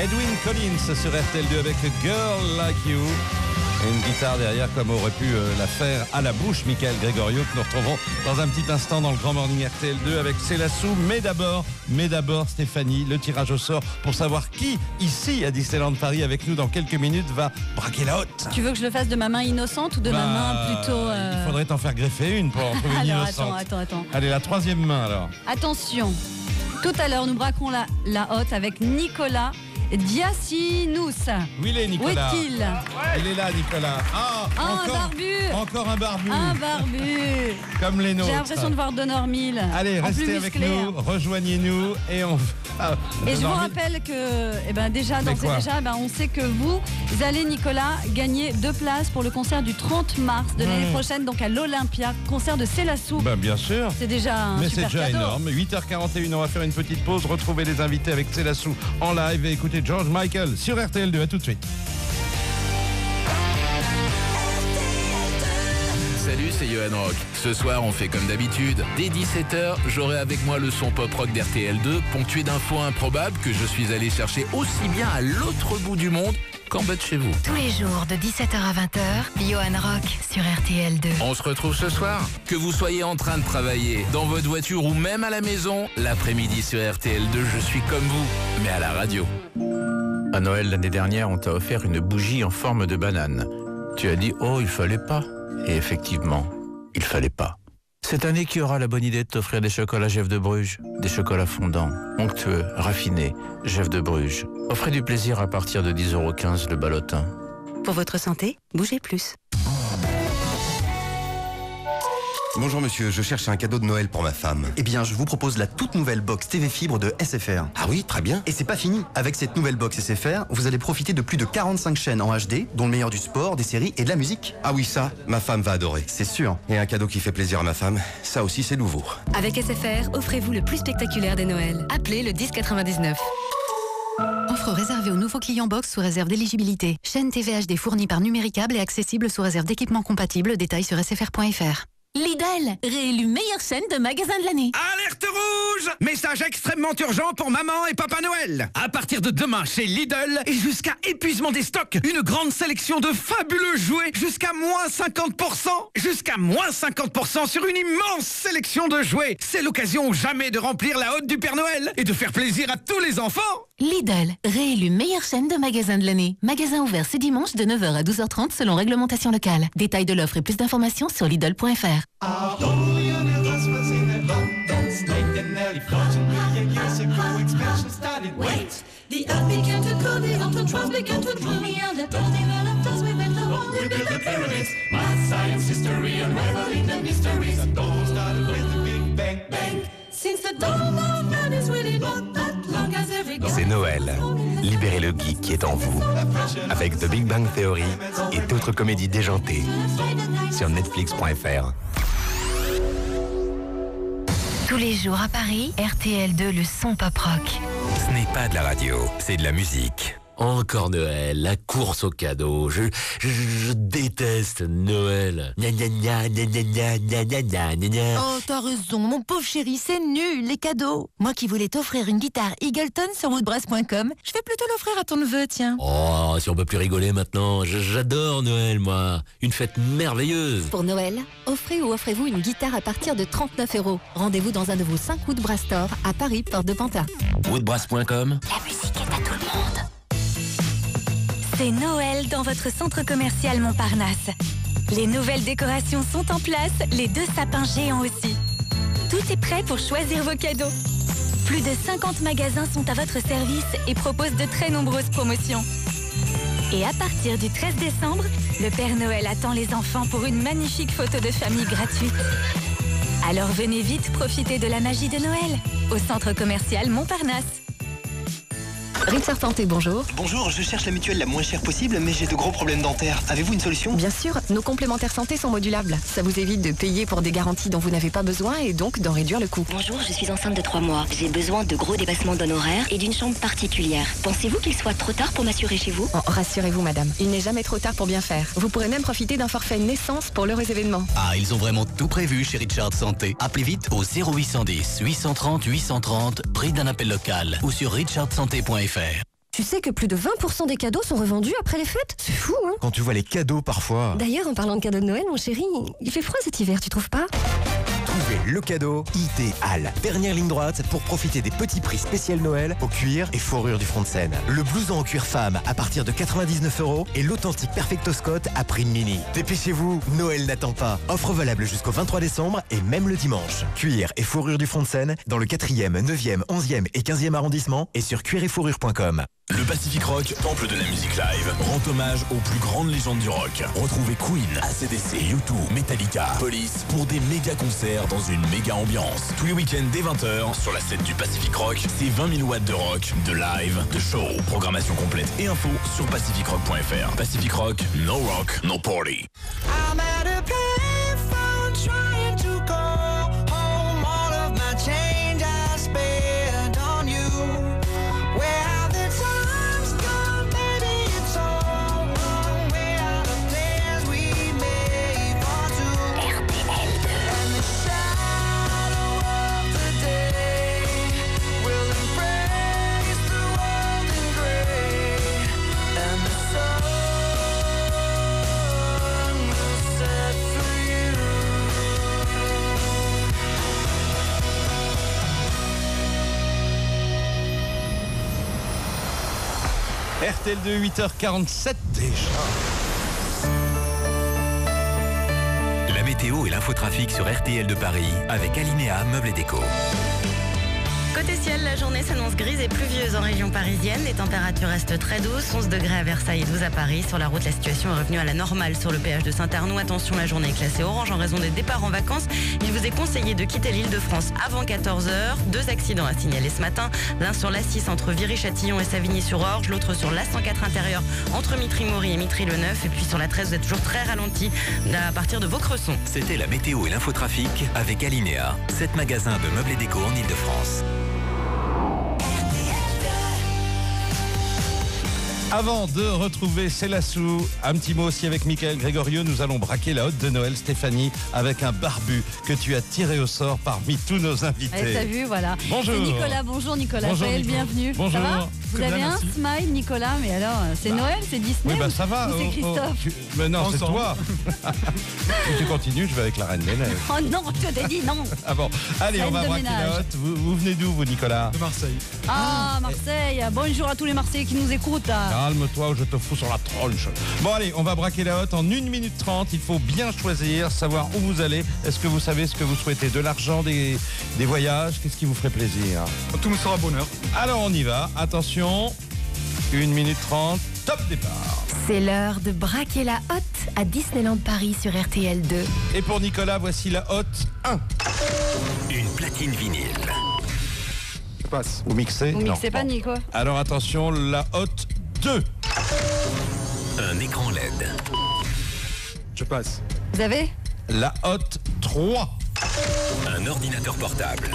Edwyn Collins sur RTL2 avec Girl Like You. Et une guitare derrière comme aurait pu la faire à la bouche Michael Gregorio, que nous retrouverons dans un petit instant dans le Grand Morning RTL2 avec Célassou. Mais d'abord Stéphanie, le tirage au sort pour savoir qui ici à Disneyland Paris avec nous dans quelques minutes va braquer la haute. Tu veux que je le fasse de ma main innocente ou de ma main plutôt... Il faudrait t'en faire greffer une pour en trouver une alors, innocente. Attends. Allez, la troisième main alors. Attention, tout à l'heure nous braquerons la haute avec Nicolas Diacinous. Où il est, Nicolas? Où est-il? Il est là, Nicolas. Ah, un barbu. Encore un barbu. Un barbu. Comme les nôtres. J'ai l'impression de voir Donormil. Allez, restez avec nous, rejoignez-nous et on... Et je vous rappelle que déjà, d'ores et déjà, on sait que vous allez, Nicolas, gagner 2 places pour le concert du 30 mars de l'année prochaine, donc à l'Olympia, concert de Célassou. Bien sûr. C'est déjà un Mais super c'est déjà cadeau. énorme. 8h41, on va faire une petite pause, retrouver les invités avec Célassou en live et écouter George Michael sur RTL2. À tout de suite. Salut, c'est Johan Rock. Ce soir, on fait comme d'habitude. Dès 17h, j'aurai avec moi le son pop-rock d'RTL2, ponctué d'infos improbables que je suis allé chercher aussi bien à l'autre bout du monde qu'en bas de chez vous. Tous les jours de 17h à 20h, Johan Rock sur RTL2. On se retrouve ce soir. Que vous soyez en train de travailler, dans votre voiture ou même à la maison, l'après-midi sur RTL2, je suis comme vous, mais à la radio. À Noël l'année dernière, on t'a offert une bougie en forme de banane. Tu as dit « Oh, il fallait pas ». Et effectivement, il fallait pas. Cette année, qui aura la bonne idée de t'offrir des chocolats Jeff de Bruges? Des chocolats fondants, onctueux, raffinés, Jeff de Bruges. Offrez du plaisir à partir de 10,15 € le ballotin. Pour votre santé, bougez plus. Bonjour monsieur, je cherche un cadeau de Noël pour ma femme. Eh bien, je vous propose la toute nouvelle box TV Fibre de SFR. Ah oui, très bien. Et c'est pas fini. Avec cette nouvelle box SFR, vous allez profiter de plus de 45 chaînes en HD, dont le meilleur du sport, des séries et de la musique. Ah oui, ça, ma femme va adorer. C'est sûr. Et un cadeau qui fait plaisir à ma femme, ça aussi c'est nouveau. Avec SFR, offrez-vous le plus spectaculaire des Noëls. Appelez le 1099. Offre réservée aux nouveaux clients box sous réserve d'éligibilité. Chaîne TV HD fournie par Numéricable et accessible sous réserve d'équipements compatibles. Détails sur sfr.fr. Lidl, réélu meilleure chaîne de magasins de l'année. Alerte rouge! Message extrêmement urgent pour maman et papa Noël. À partir de demain chez Lidl et jusqu'à épuisement des stocks, une grande sélection de fabuleux jouets jusqu'à moins 50%. Jusqu'à moins 50% sur une immense sélection de jouets. C'est l'occasion ou jamais de remplir la hotte du Père Noël et de faire plaisir à tous les enfants. Lidl, réélu meilleure chaîne de magasins de l'année. Magasin ouvert ce dimanche de 9h à 12h30 selon réglementation locale. Détails de l'offre et plus d'informations sur Lidl.fr. Wait, the earth began to cool, the autumn troughs began to drool, the earth developed as we went along. We built the pyramids, math, science, history, unraveling the mysteries, and all started with the Big Bang Bang. Since the dawn of man is really not that long as every guy. C'est Noël. Libérez le geek qui est en vous. Avec The Big Bang Theory et d'autres comédies déjantées. Sur Netflix.fr. Tous les jours à Paris, RTL2, le son pop rock. Ce n'est pas de la radio, c'est de la musique. Encore Noël, la course aux cadeaux. Je déteste Noël. Gna gna gna gna gna gna gna gna gna gna gna. Oh, t'as raison, mon pauvre chéri, c'est nul, les cadeaux. Moi qui voulais t'offrir une guitare Eagleton sur woodbrass.com, je vais plutôt l'offrir à ton neveu, tiens. Oh, si on peut plus rigoler maintenant. J'adore Noël, moi. Une fête merveilleuse. Pour Noël, offrez ou offrez-vous une guitare à partir de 39 €. Rendez-vous dans un de vos 5 Woodbrass Stores à Paris, porte de Pantin. Woodbrass.com. La musique est à tout le monde. C'est Noël dans votre centre commercial Montparnasse. Les nouvelles décorations sont en place, les 2 sapins géants aussi. Tout est prêt pour choisir vos cadeaux. Plus de 50 magasins sont à votre service et proposent de très nombreuses promotions. Et à partir du 13 décembre, le Père Noël attend les enfants pour une magnifique photo de famille gratuite. Alors venez vite profiter de la magie de Noël au centre commercial Montparnasse. Richard Santé, bonjour. Bonjour, je cherche la mutuelle la moins chère possible, mais j'ai de gros problèmes dentaires. Avez-vous une solution? Bien sûr, nos complémentaires santé sont modulables. Ça vous évite de payer pour des garanties dont vous n'avez pas besoin et donc d'en réduire le coût. Bonjour, je suis enceinte de 3 mois. J'ai besoin de gros dépassements d'honoraires et d'une chambre particulière. Pensez-vous qu'il soit trop tard pour m'assurer chez vous? Oh, rassurez-vous, madame. Il n'est jamais trop tard pour bien faire. Vous pourrez même profiter d'un forfait naissance pour l'heureux événement. Ah, ils ont vraiment tout prévu chez Richard Santé. Appelez vite au 0810 830 830, prix d'un appel local ou sur richardsanté.fr. Tu sais que plus de 20% des cadeaux sont revendus après les fêtes? C'est fou, hein? Quand tu vois les cadeaux parfois... D'ailleurs, en parlant de cadeaux de Noël, mon chéri, il fait froid cet hiver, tu trouves pas? Trouvez le cadeau idéal. Dernière ligne droite pour profiter des petits prix spécial Noël au cuir et fourrure du front de scène. Le blouson en cuir femme à partir de 99 € et l'authentique Perfecto Scott à prix mini. Dépêchez-vous, Noël n'attend pas. Offre valable jusqu'au 23 décembre et même le dimanche. Cuir et fourrure du front de scène dans le 4e, 9e, 11e et 15e arrondissement et sur cuiretfourrure.com. Le Pacific Rock, temple de la musique live, rend hommage aux plus grandes légendes du rock. Retrouvez Queen, AC/DC, U2, Metallica, Police pour des méga concerts dans une méga ambiance. Tous les week-ends dès 20h sur la scène du Pacific Rock, c'est 20 000 watts de rock, de live, de show. Programmation complète et info sur pacificrock.fr. Pacific Rock, no rock, no party. I'm at a payphone trying to call home. All of my change I spent on you. Where have the times gone, baby? It's all gone. Way out of plans we made for two. And the shadow of the day will embrace the world in gray. And the sun will set for you. RTL2, 8h47 déjà. La météo et l'infotrafic sur RTL de Paris avec Alinéa Meubles et Déco. Côté ciel, la journée s'annonce grise et pluvieuse en région parisienne. Les températures restent très douces, 11 degrés à Versailles et 12 à Paris. Sur la route, la situation est revenue à la normale sur le péage de Saint-Arnoux. Attention, la journée est classée orange en raison des départs en vacances. Il vous est conseillé de quitter l'Île-de-France avant 14h. 2 accidents à signaler ce matin. L'un sur l'A6 entre Viry-Châtillon et Savigny-sur-Orge. L'autre sur l'A104 intérieur entre Mitry-Mory et Mitry-le-Neuf. Et puis sur la 13, vous êtes toujours très ralenti à partir de Vaucresson. C'était la météo et l'infotrafic avec Alinéa, 7 magasins de meubles et déco en Île-de-France. Avant de retrouver Célassou, un petit mot aussi avec Mickaël Grégorio. Nous allons braquer la hotte de Noël, Stéphanie, avec un barbu que tu as tiré au sort parmi tous nos invités. T'as vu, voilà. Bonjour. C'est Nicolas, bonjour Nicolas. Bonjour, Joël, Nico. bienvenue. Bonjour. Ça va? Vous Très avez bien, un merci. smile, Nicolas, mais alors, c'est Noël, c'est Disney Oui, bah ou- ça va. ou c'est Christophe? Mais non, c'est Ensemble. toi. Si tu continues, je vais avec la Reine des Neiges. Oh non, je t'ai dit non. Ah bon, allez, Scène on va de braquer ménage. la hotte. Vous venez d'où, vous, Nicolas? De Marseille. Ah, Marseille. Bonjour à tous les Marseillais qui nous écoutent. Calme-toi ou je te fous sur la tronche. Bon allez, on va braquer la hotte en 1 minute 30. Il faut bien choisir, savoir où vous allez. Est-ce que vous savez ce que vous souhaitez? De l'argent, des voyages? Qu'est-ce qui vous ferait plaisir? Tout me sera bonheur. Alors on y va. Attention, 1 minute 30, top départ. C'est l'heure de braquer la hotte à Disneyland Paris sur RTL 2. Et pour Nicolas, voici la hotte 1. Une platine vinyle. Je passe. Vous mixez? Vous Non. mixez pas, Bon. Nico? Alors attention, la hotte 2. Un écran LED. Je passe. Vous avez? La hotte 3. Un ordinateur portable.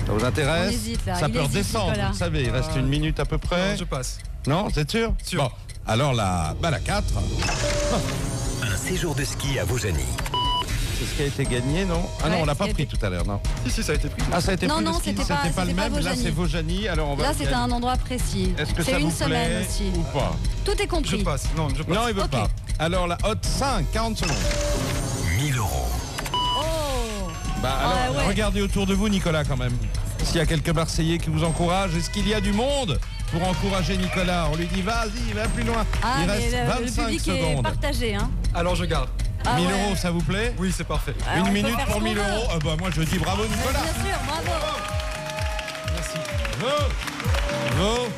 Ça vous intéresse? On hésite, là. Ça Il peut hésite, redescendre, Nicolas. vous le savez, il reste 1 minute à peu près. Non, je passe. Non, c'est sûr? Bon, alors la 4. Un séjour de ski à Vaujany. C'est ce qui a été gagné, non? Ah non, Ouais, on l'a ce pas qui a pris été- tout à l'heure, non? Si, ça a été pris. Ah, ça a été Non, pris non, le ski, c'était pas le Vaujany. même. Là, c'est Vaujany. Alors on va. Là, c'était un endroit précis. Est-ce que C'est ça une vous semaine plaît aussi. ou pas? Tout est compris. Je passe. Non, je passe. Non, il veut Ok. pas. Alors la hotte 5, 40 secondes. 1000 €. Oh. Bah alors, ouais. regardez autour de vous, Nicolas, quand même. S'il y a quelques Marseillais qui vous encouragent, est-ce qu'il y a du monde pour encourager Nicolas? On lui dit, vas-y, va plus loin. Ah, Il mais reste le 25 public est secondes. partagé, hein. Alors je garde. 1000 Ah ouais. €, ça vous plaît? Oui, c'est parfait. Ah, on 1 peut minute faire pour ce qu'on 1000 veut. €. Ah bah moi je dis bravo Nicolas. Bien sûr, bravo. Vaux.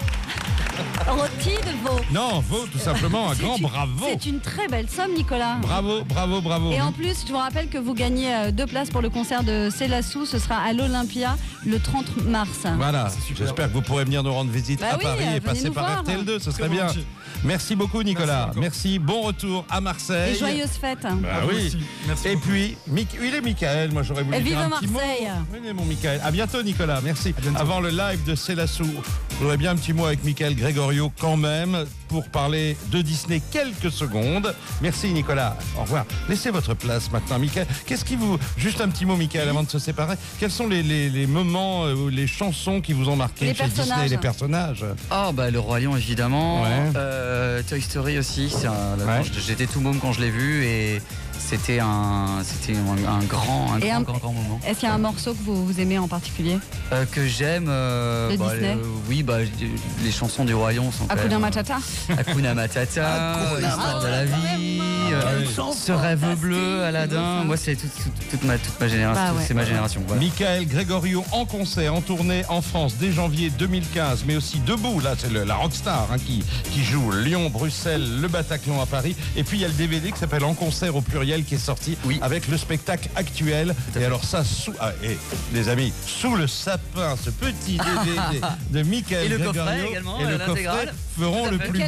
Rôti de veau. Non, Vaux, tout simplement, un C'est grand une- bravo. C'est une très belle somme, Nicolas. Bravo, bravo, bravo. Et en plus, je vous rappelle que vous gagnez 2 places pour le concert de Célassou. Ce sera à l'Olympia le 30 mars. Voilà, j'espère que vous pourrez venir nous rendre visite Bah à oui, Paris et venez passer nous par voir. RTL2, ce serait Très bien. volontiers. Merci beaucoup Nicolas, merci, bon retour à Marseille. Et joyeuses fêtes. Bah À vous oui. aussi. Merci Et beaucoup. puis, il est Mickaël, moi j'aurais voulu Et dire vive un petit Marseille. mot. Venez mon Mickaël. À bientôt Nicolas, merci. bientôt. Avant le live de Célassou, j'aurais bien un petit mot avec Mickaël Grégorio quand même pour parler de Disney quelques secondes. Merci Nicolas, au revoir. Laissez votre place maintenant Mickaël. Qu'est-ce qui vous... Juste un petit mot Mickaël avant de se séparer. Quels sont les moments, les chansons qui vous ont marqué Les chez Disney, personnages. les personnages? Oh bah le Roi Lion évidemment, Ouais. Toy Story aussi, Ouais. j'étais tout môme quand je l'ai vu et c'était un grand Et un- grand moment. Est-ce qu'il y a un morceau que vous aimez en particulier? Que j'aime, De Disney oui bah les chansons du Roi Lion sont quand Hakuna même, Matata. Hakuna Matata, Histoire de la vie, Ce rêve bleu, Aladdin. Moi, c'est toute ma génération. C'est ma génération. Voilà. Michael Gregorio en concert, en tournée en France dès janvier 2015, mais aussi debout. Là, c'est la rockstar qui joue Lyon, Bruxelles, le Bataclan à Paris. Et puis il y a le DVD qui s'appelle En concert au pluriel qui est sorti avec le spectacle actuel. Et alors ça, les amis, sous le sapin, ce petit DVD de Michael Gregorio également, et le coffret feront le plus,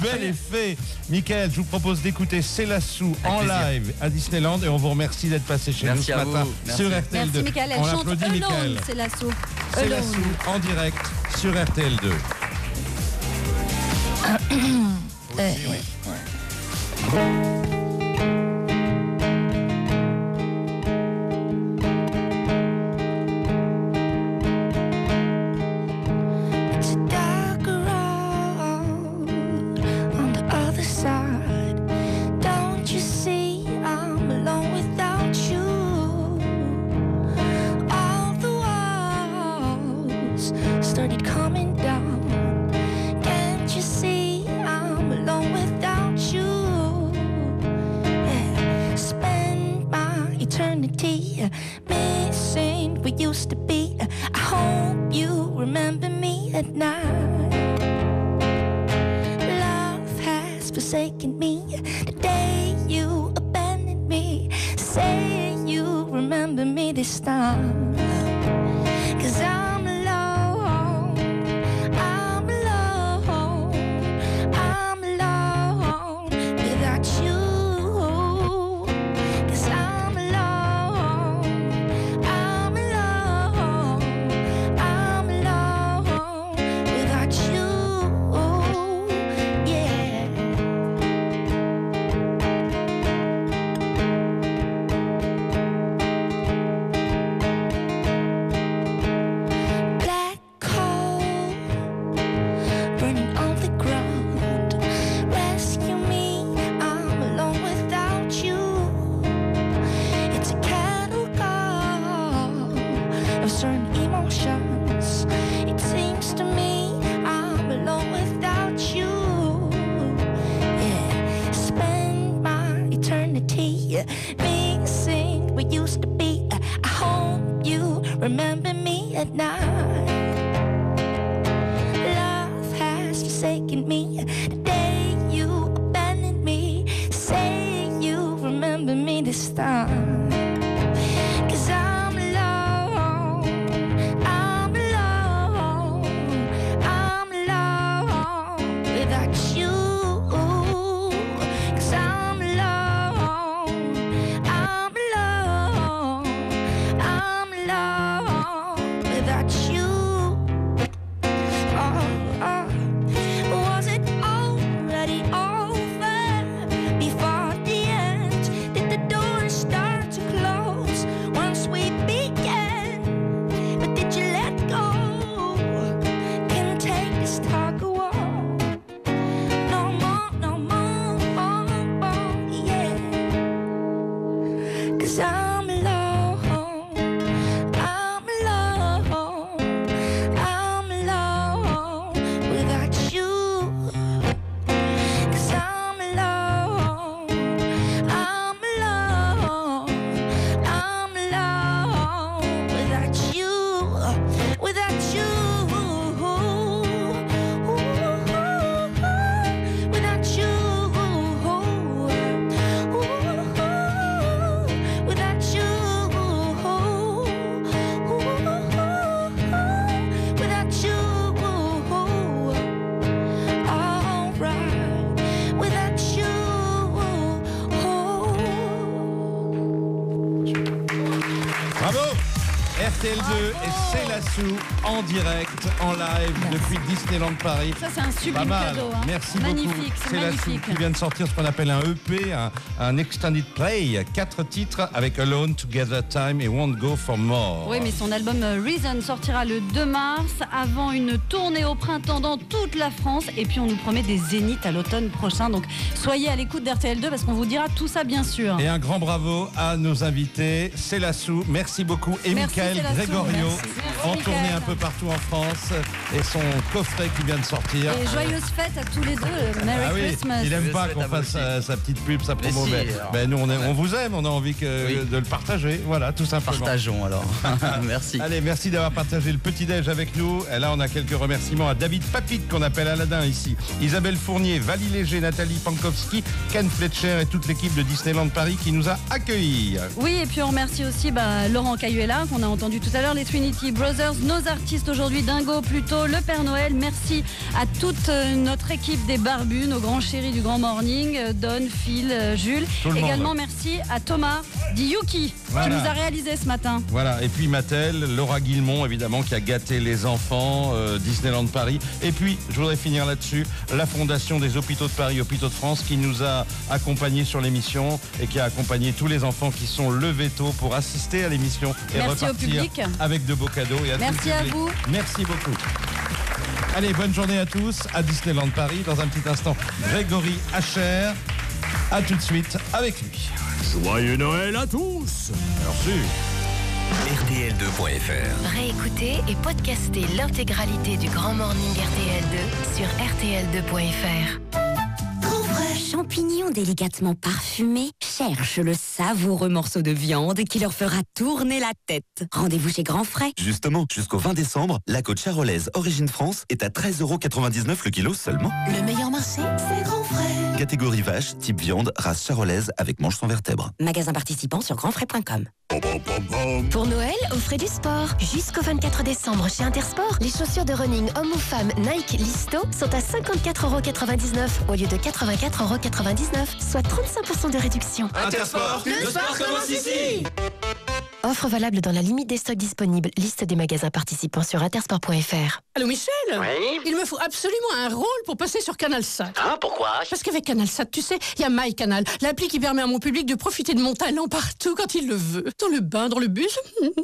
bel effet. Michael, je vous propose d'écouter Célassou en live à Disneyland et on vous remercie d'être passé chez nous ce matin sur RTL2. Merci Michael, elle chante Alone, Célassou. Célassou en direct sur RTL2. Missing we used to be. I hope you remember me at night. Love has forsaken me the day you abandoned me. Say you remember me this time. 'Cause I'm alone, I'm alone, I'm alone without you. 'Cause I'm alone, I'm alone, I'm alone without you. Yeah. Black coal burning on the ground. Rescue me, I'm alone without you. It's a cattle call of certain emotions. It seems to me I'm alone without you. Yeah, spend my eternity missing we used to be. I hope you remember me at night. Love has forsaken me the day you abandoned me. Say you remember me this time. 'Cause I'm alone, I'm alone, I'm alone without you. 'Cause I'm alone, I'm alone, I'm alone without you. Was it already over before the end? Did the door start to close once we began? But did you let go? Can't take this tug of war. No more, no more, yeah. 'Cause I'm alone, I'm alone, I'm alone without you. 'Cause I'm alone, I'm alone, I'm alone without you, without you, without you, without you, without you, alright, without you. Bravo RTL2 et Célassou en direct, en live depuis Disneyland Paris. Ça, c'est un sublime Pas mal. cadeau. Hein. Merci Magnifique, beaucoup. c'est Célassou magnifique. qui vient de sortir ce qu'on appelle un EP, un extended play, 4 titres avec Alone, Together Time et Won't Go For More. Oui, mais son album Reason sortira le 2 mars avant une tournée au printemps dans toute la France. Et puis on nous promet des zéniths à l'automne prochain. Donc soyez à l'écoute d'RTL2 parce qu'on vous dira tout ça bien sûr. Et un grand bravo à nos invités, Célassou, merci beaucoup, et Merci, Michael Célassou. Gregorio, Merci. en Merci, tournée Michael. un peu partout en France. et son coffret qui vient de sortir. Et joyeuses fêtes à tous les deux. Merry Christmas. Il aime pas qu'on fasse sa petite pub, sa promo. Mais nous, on vous aime, on a envie de le partager. Voilà, tout simplement. Partageons alors. Merci. Allez, merci d'avoir partagé le petit-déj avec nous. Et là, on a quelques remerciements à David Papik, qu'on appelle Aladdin ici. Isabelle Fournier, Valie Léger, Nathalie Pankowski, Ken Fletcher et toute l'équipe de Disneyland Paris qui nous a accueillis. Oui, et puis on remercie aussi Laurent Cayuela, qu'on a entendu tout à l'heure, les Trinity Brothers, nos artistes aujourd'hui, Dingo, Pluto, le Père Noël. Merci à toute notre équipe des barbus, nos grands chéris du Grand Morning, Don, Phil, Jules. Également, merci à Thomas dit Yuki, qui nous a réalisé ce matin. Voilà, et puis Mattel, Laura Guillemont, évidemment, qui a gâté les enfants, Disneyland Paris. Et puis, je voudrais finir là-dessus, la Fondation des Hôpitaux de Paris, Hôpitaux de France, qui nous a accompagnés sur l'émission et qui a accompagné tous les enfants qui sont levés tôt pour assister à l'émission et merci repartir avec de beaux cadeaux. Et merci à vous. Merci beaucoup. Allez, bonne journée à tous à Disneyland Paris. Dans un petit instant, Grégory Hacher. A tout de suite avec lui. Joyeux Noël à tous. Merci. RTL2.fr. Réécoutez et podcastez l'intégralité du Grand Morning RTL2 sur RTL2.fr. Champignons délicatement parfumés cherchent le savoureux morceau de viande qui leur fera tourner la tête. Rendez-vous chez Grand Frais. Justement, jusqu'au 20 décembre, la côte charolaise Origine France est à 13,99 € le kilo seulement. Le meilleur marché, c'est Grand Frais. Catégorie vache, type viande, race charolaise avec manche sans vertèbres. Magasin participant sur grandfrais.com. Pour Noël, offrez du sport. Jusqu'au 24 décembre chez Intersport, les chaussures de running hommes ou femmes Nike Listo sont à 54,99 € au lieu de 84,99 €, soit 35% de réduction. Intersport, le sport commence ici. Offre valable dans la limite des stocks disponibles. Liste des magasins participants sur intersport.fr. Allô Michel ? Oui ? Il me faut absolument un rôle pour passer sur CanalSat. Ah, pourquoi ? Parce qu'avec CanalSat, tu sais, il y a MyCanal, l'appli qui permet à mon public de profiter de mon talent partout quand il le veut. Dans le bain, dans le bus,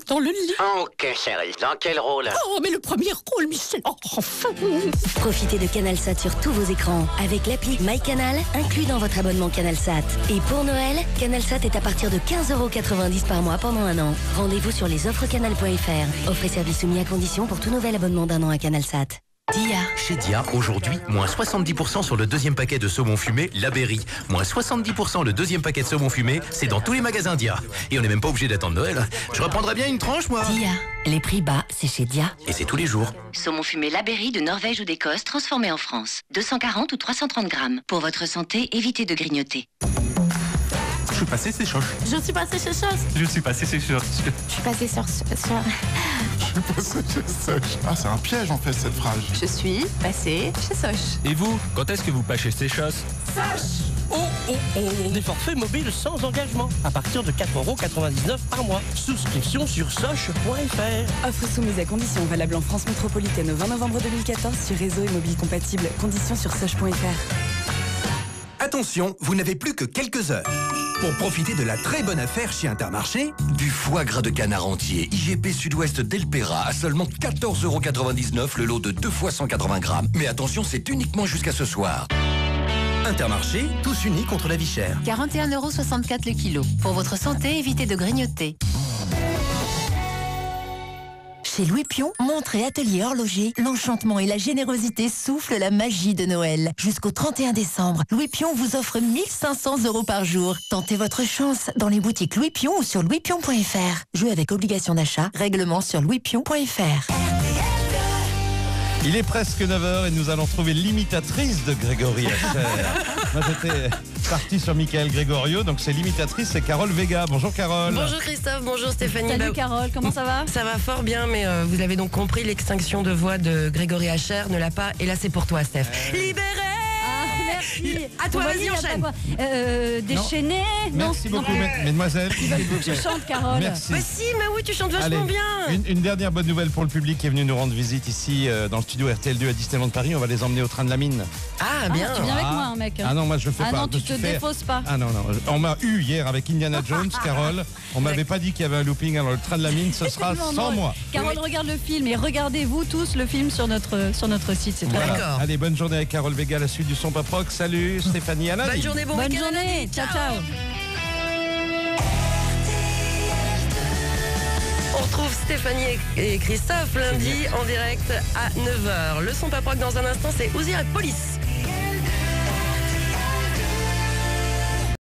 dans le lit. Ok chérie, dans quel rôle ? Oh, mais le premier rôle, Michel. Oh, enfin. Profitez de CanalSat sur tous vos écrans avec l'appli MyCanal inclus dans votre abonnement CanalSat. Et pour Noël, CanalSat est à partir de 15,90 € par mois pendant un an. Rendez-vous sur lesoffrescanal.fr. Offre et service soumis à condition pour tout nouvel abonnement d'un an à CanalSat. Dia. Chez Dia, aujourd'hui, moins 70% sur le deuxième paquet de saumon fumé, la Berry. Moins 70% le deuxième paquet de saumon fumé, c'est dans tous les magasins Dia. Et on n'est même pas obligé d'attendre Noël. Je reprendrai bien une tranche, moi. Dia. Les prix bas, c'est chez Dia. Et c'est tous les jours. Saumon fumé La Berry de Norvège ou d'Écosse, transformé en France. 240 ou 330 grammes. Pour votre santé, évitez de grignoter. Je suis passé chez Soch. Je suis passé chez Soch. Je suis passé chez Soch. Je suis passé sur... Je suis passé chez Soch. Ah, c'est un piège en fait cette phrase. Je suis passé chez Soch. Et vous, quand est-ce que vous passez chez Soch ? Soch ! Oh. Des forfaits mobiles sans engagement. À partir de 4,99 € par mois. Souscription sur soch.fr. Offre soumise à conditions, valable en France métropolitaine au 20 novembre 2014 sur réseau et mobile compatible. Conditions sur soch.fr. Attention, vous n'avez plus que quelques heures pour profiter de la très bonne affaire chez Intermarché. Du foie gras de canard entier, IGP Sud-Ouest d'Elpera à seulement 14,99 € le lot de 2 fois 180 grammes. Mais attention, c'est uniquement jusqu'à ce soir. Intermarché, tous unis contre la vie chère. 41,64 € le kilo. Pour votre santé, évitez de grignoter. Chez Louis Pion, montre et atelier horloger, l'enchantement et la générosité soufflent la magie de Noël. Jusqu'au 31 décembre, Louis Pion vous offre 1 500 € par jour. Tentez votre chance dans les boutiques Louis Pion ou sur louispion.fr. Jouez avec obligation d'achat, règlement sur louispion.fr. Il est presque 9h et nous allons trouver l'imitatrice de Grégory Hacher. Moi j'étais parti sur Michael Gregorio, donc c'est l'imitatrice, c'est Carole Vega. Bonjour Carole. Bonjour Christophe, bonjour Stéphanie. Salut Carole, comment ça va ? Ça va fort bien, mais vous avez donc compris, l'extinction de voix de Grégory Hacher ne l'a pas, et là c'est pour toi Steph. Libéré. Merci. À toi, vas-y, enchaîne. Déchaîné. Merci beaucoup, mesdemoiselles. Il va que tu chantes, Carole. Merci. Mais si, mais oui, tu chantes vachement bien. Une dernière bonne nouvelle pour le public qui est venu nous rendre visite ici dans le studio RTL2 à Disneyland Paris. On va les emmener au train de la mine. Ah, bien. Tu viens avec moi, mec. Ah non, moi je fais pas. Ah non, tu te défausses pas. Ah non. On m'a eu hier avec Indiana Jones, Carole. On m'avait pas dit qu'il y avait un looping. Alors le train de la mine, ce sera sans moi. Carole, regarde le film et regardez-vous tous le film sur notre site. C'est très voilà. D'accord. Allez, bonne journée avec Carole Vega, la suite du son Pop Rock. Salut Stéphanie, à lundi. Bonne journée, bon Bonne week-end. journée. Ciao, ciao. On retrouve retrouve Stéphanie et Christophe lundi en direct à 9h. Le son pas proc dans un instant, c'est Ozzy et Police.